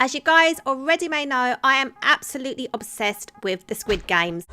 As you guys already may know, I am absolutely obsessed with the Squid Games.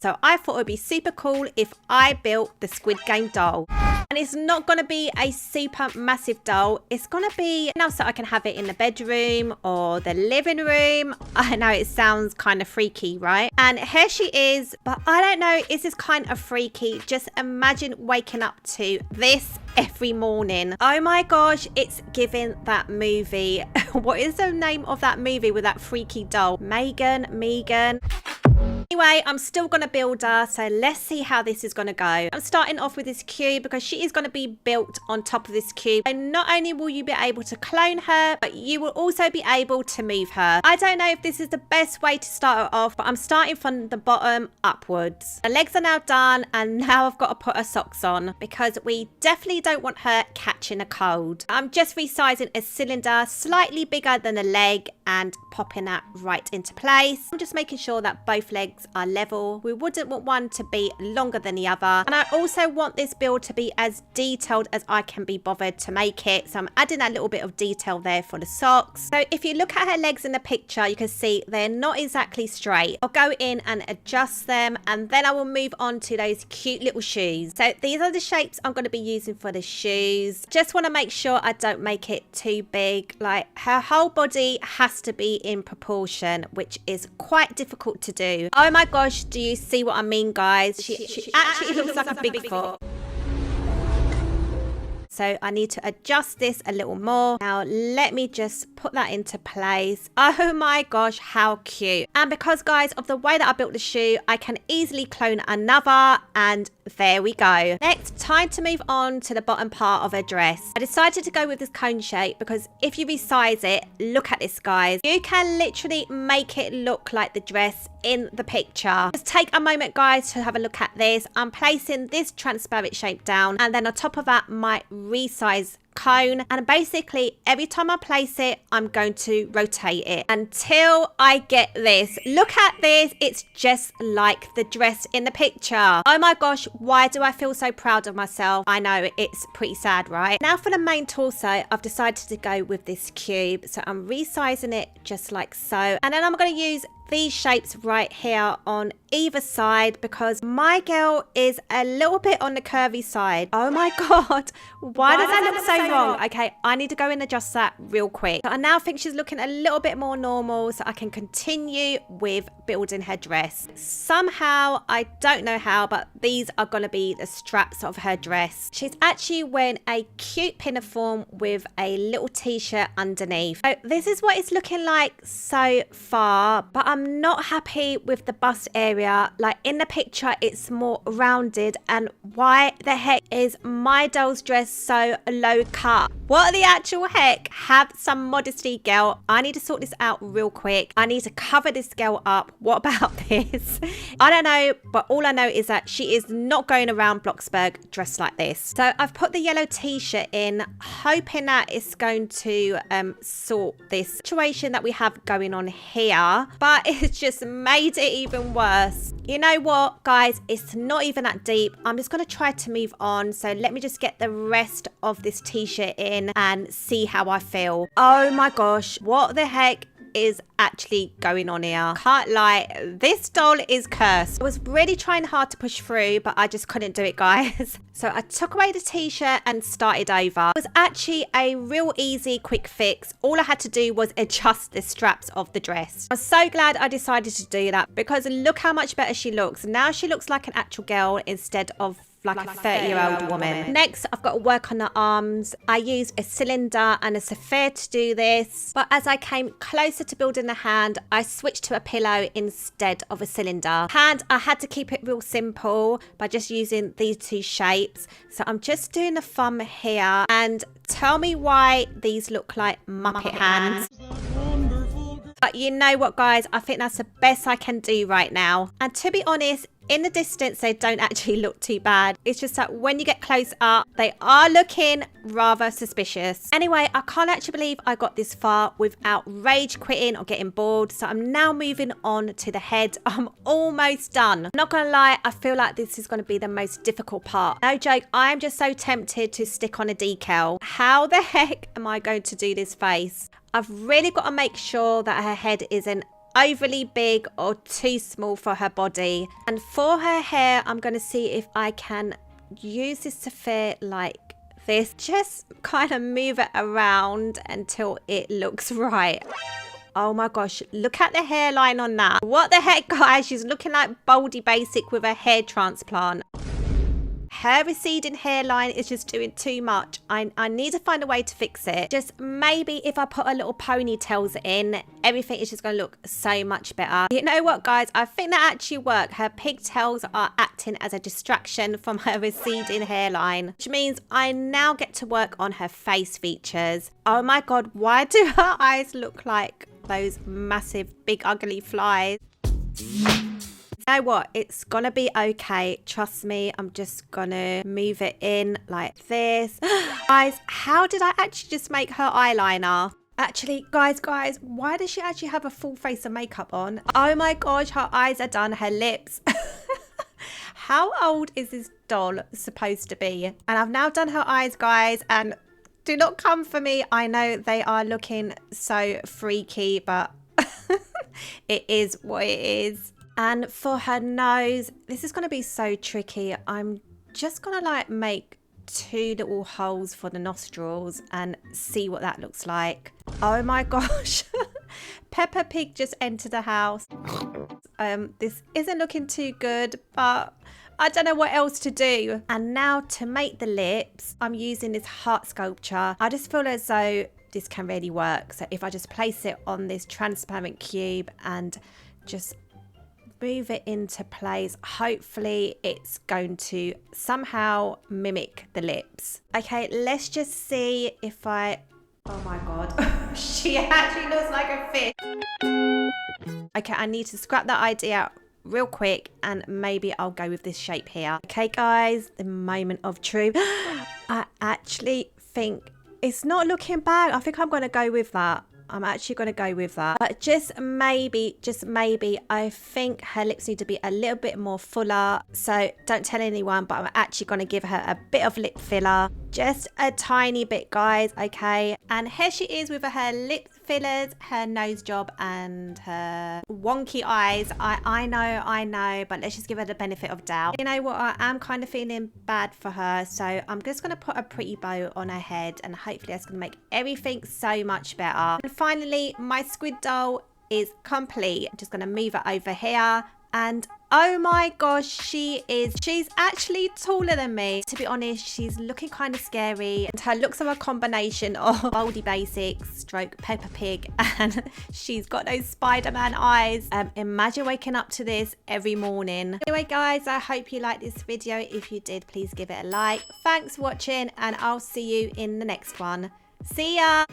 So I thought it would be super cool if I built the Squid Game doll. And it's not going to be a super massive doll. It's going to be enough so I can have it in the bedroom or the living room. I know it sounds kind of freaky, right? And here she is. But I don't know, is this kind of freaky? Just imagine waking up to this every morning. Oh my gosh, it's giving that movie. What is the name of that movie with that freaky doll? Megan. Anyway, I'm still going to build her, so let's see how this is going to go. I'm starting off with this cube because she is going to be built on top of this cube. And not only will you be able to clone her, but you will also be able to move her. I don't know if this is the best way to start her off, but I'm starting from the bottom upwards. The legs are now done, and now I've got to put her socks on because we definitely don't want her catching a cold. I'm just resizing a cylinder slightly bigger than a leg and popping that right into place. I'm just making sure that both legs are level. We wouldn't want one to be longer than the other, and I also want this build to be as detailed as I can be bothered to make it, so I'm adding that little bit of detail there for the socks. So if you look at her legs in the picture, you can see they're not exactly straight. I'll go in and adjust them, and then I will move on to those cute little shoes. So these are the shapes I'm going to be using for the shoes. Just want to make sure I don't make it too big. Like, her whole body has to be in proportion, which is quite difficult to do. Oh my gosh, do you see what I mean, guys? She actually looks like a Bigfoot. So I need to adjust this a little more. Now let me just put that into place. Oh my gosh, how cute. And because, guys, of the way that I built the shoe, I can easily clone another, and there we go. Next, time to move on to the bottom part of her dress. I decided to go with this cone shape because if you resize it, look at this, guys. You can literally make it look like the dress in the picture. Just take a moment, guys, to have a look at this. I'm placing this transparent shape down, and then on top of that, my resize cone, and basically every time I place it, I'm going to rotate it until I get this. Look at this, it's just like the dress in the picture. Oh my gosh, why do I feel so proud of myself? I know, it's pretty sad, right? Now for the main torso, I've decided to go with this cube, so I'm resizing it just like so, and then I'm going to use these shapes right here on either side because my girl is a little bit on the curvy side. Oh my god, why does that look so wrong? Okay, I need to go and adjust that real quick. So I now think she's looking a little bit more normal, so I can continue with building her dress. Somehow, I don't know how, but these are going to be the straps of her dress. She's actually wearing a cute pinafore with a little t-shirt underneath. So this is what it's looking like so far, but I'm not happy with the bust area. Like in the picture, it's more rounded, and why the heck is my doll's dress so low cut? What the actual heck? Have some modesty, girl. I need to sort this out real quick. I need to cover this girl up. What about this? I don't know, but all I know is that she is not going around Bloxburg dressed like this. So I've put the yellow t-shirt in, hoping that it's going to sort this situation that we have going on here, but it's just made it even worse. You know what, guys? It's not even that deep. I'm just going to try to move on. So let me just get the rest of this t-shirt in and see how I feel. Oh my gosh, what the heck is actually going on here? Can't lie, this doll is cursed. I was really trying hard to push through, but I just couldn't do it, guys. So I took away the t-shirt and started over. It was actually a real easy quick fix. All I had to do was adjust the straps of the dress. I'm so glad I decided to do that because look how much better she looks. Now she looks like an actual girl instead of like a 30-year-old woman. Next, I've got to work on the arms. I used a cylinder and a sapphire to do this, but as I came closer to building the hand, I switched to a pillow instead of a cylinder. Hand, I had to keep it real simple by just using these two shapes. So I'm just doing the thumb here, and tell me why these look like Muppet hands. But you know what, guys? I think that's the best I can do right now. And to be honest, in the distance, they don't actually look too bad. It's just that when you get close up, they are looking rather suspicious. Anyway, I can't actually believe I got this far without rage quitting or getting bored. So I'm now moving on to the head. I'm almost done. I'm not gonna lie, I feel like this is gonna be the most difficult part. No joke, I am just so tempted to stick on a decal. How the heck am I going to do this face? I've really got to make sure that her head isn't overly big or too small for her body. And for her hair, I'm going to see if I can use this to fit like this. Just kind of move it around until it looks right. Oh my gosh, look at the hairline on that. What the heck, guys? She's looking like Baldi Basic with a hair transplant. Her receding hairline is just doing too much. I need to find a way to fix it. Just maybe if I put a little ponytails in, everything is just going to look so much better. You know what, guys? I think that actually worked. Her pigtails are acting as a distraction from her receding hairline, which means I now get to work on her face features. Oh my God, why do her eyes look like those massive, big, ugly flies? You know what? It's gonna be okay. Trust me. I'm just gonna move it in like this. Guys, how did I actually just make her eyeliner? Actually, guys, why does she actually have a full face of makeup on? Oh my gosh, her eyes are done, her lips. How old is this doll supposed to be? And I've now done her eyes, guys, and do not come for me. I know they are looking so freaky, but it is what it is. And for her nose, this is going to be so tricky. I'm just going to like make 2 little holes for the nostrils and see what that looks like. Oh my gosh. Peppa Pig just entered the house. This isn't looking too good, but I don't know what else to do. And now to make the lips, I'm using this heart sculpture. I just feel as though this can really work. So if I just place it on this transparent cube and just move it into place, hopefully it's going to somehow mimic the lips. Okay, let's just see if I... Oh my God. She actually looks like a fish. Okay, I need to scrap that idea out real quick and maybe I'll go with this shape here. Okay, guys, the moment of truth. I actually think it's not looking bad. I think I'm going to go with that. I'm actually going to go with that. But just maybe, I think her lips need to be a little bit more fuller. So don't tell anyone, but I'm actually going to give her a bit of lip filler. Just a tiny bit, guys, okay? And here she is with her lip fillers, her nose job, and her wonky eyes. I know, but let's just give her the benefit of doubt. You know what? I am kind of feeling bad for her. So I'm just going to put a pretty bow on her head and hopefully that's going to make everything so much better. And finally, my squid doll is complete. I'm just going to move it over here. And oh my gosh, she's actually taller than me. To be honest, she's looking kind of scary. And her looks are a combination of Baldi Basic stroke Peppa Pig, and she's got those Spider-Man eyes. Imagine waking up to this every morning. Anyway, guys, I hope you liked this video. If you did, please give it a like. Thanks for watching, and I'll see you in the next one. See ya!